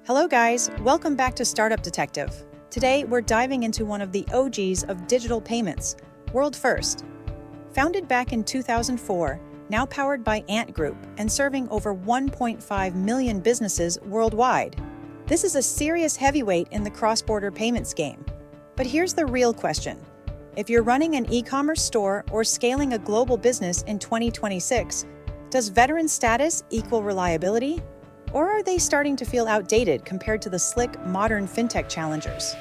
Hello guys, welcome back to Startup Detective. Today we're diving into one of the OGs of digital payments, WorldFirst. Founded back in 2004, now powered by Ant Group and serving over 1.5 million businesses worldwide. This is a serious heavyweight in the cross-border payments game. But here's the real question. If you're running an e-commerce store or scaling a global business in 2026, does veteran status equal reliability? Or are they starting to feel outdated compared to the slick, modern fintech challengers?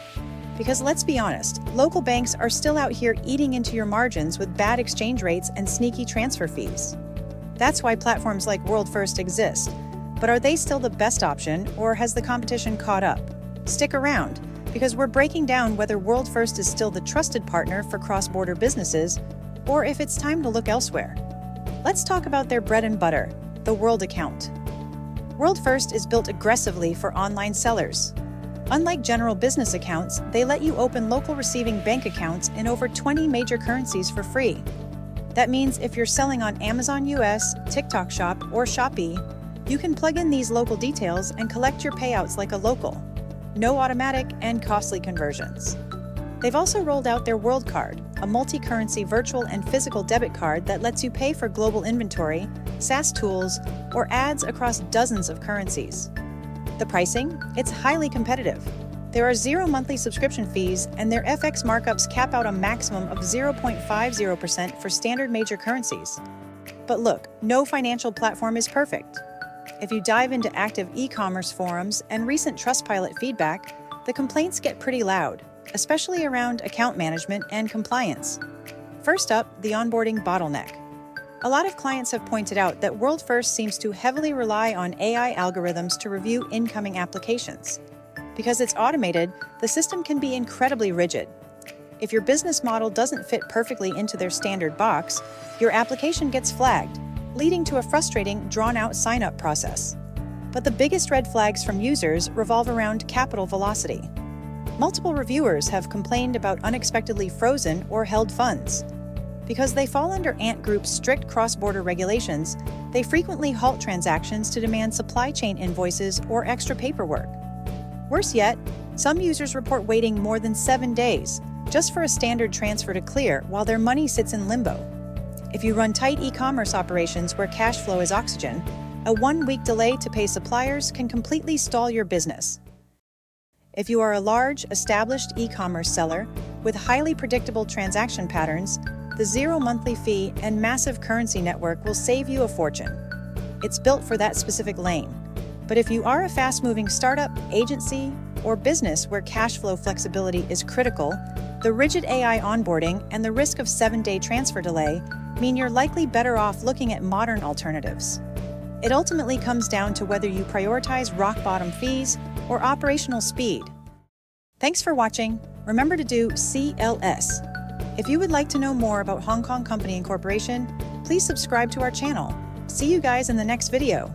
Because let's be honest, local banks are still out here eating into your margins with bad exchange rates and sneaky transfer fees. That's why platforms like WorldFirst exist. But are they still the best option, or has the competition caught up? Stick around, because we're breaking down whether WorldFirst is still the trusted partner for cross-border businesses, or if it's time to look elsewhere. Let's talk about their bread and butter, the World account. WorldFirst is built aggressively for online sellers. Unlike general business accounts, they let you open local receiving bank accounts in over 20 major currencies for free. That means if you're selling on Amazon US, TikTok Shop, or Shopee, you can plug in these local details and collect your payouts like a local. No automatic and costly conversions. They've also rolled out their World Card, a multi-currency virtual and physical debit card that lets you pay for global inventory, SaaS tools, or ads across dozens of currencies. The pricing? It's highly competitive. There are 0 monthly subscription fees, and their FX markups cap out a maximum of 0.50% for standard major currencies. But look, no financial platform is perfect. If you dive into active e-commerce forums and recent Trustpilot feedback, the complaints get pretty loud, especially around account management and compliance. First up, the onboarding bottleneck. A lot of clients have pointed out that WorldFirst seems to heavily rely on AI algorithms to review incoming applications. Because it's automated, the system can be incredibly rigid. If your business model doesn't fit perfectly into their standard box, your application gets flagged, leading to a frustrating, drawn-out sign-up process. But the biggest red flags from users revolve around capital velocity. Multiple reviewers have complained about unexpectedly frozen or held funds. Because they fall under Ant Group's strict cross-border regulations, they frequently halt transactions to demand supply chain invoices or extra paperwork. Worse yet, some users report waiting more than 7 days just for a standard transfer to clear while their money sits in limbo. If you run tight e-commerce operations where cash flow is oxygen, a 1-week delay to pay suppliers can completely stall your business. If you are a large, established e-commerce seller with highly predictable transaction patterns, the 0 monthly fee and massive currency network will save you a fortune. It's built for that specific lane. But if you are a fast-moving startup, agency, or business where cash flow flexibility is critical, the rigid AI onboarding and the risk of 7-day transfer delay mean you're likely better off looking at modern alternatives. It ultimately comes down to whether you prioritize rock-bottom fees or operational speed. Thanks for watching. Remember to do CLS. If you would like to know more about Hong Kong Company Incorporation, please subscribe to our channel. See you guys in the next video.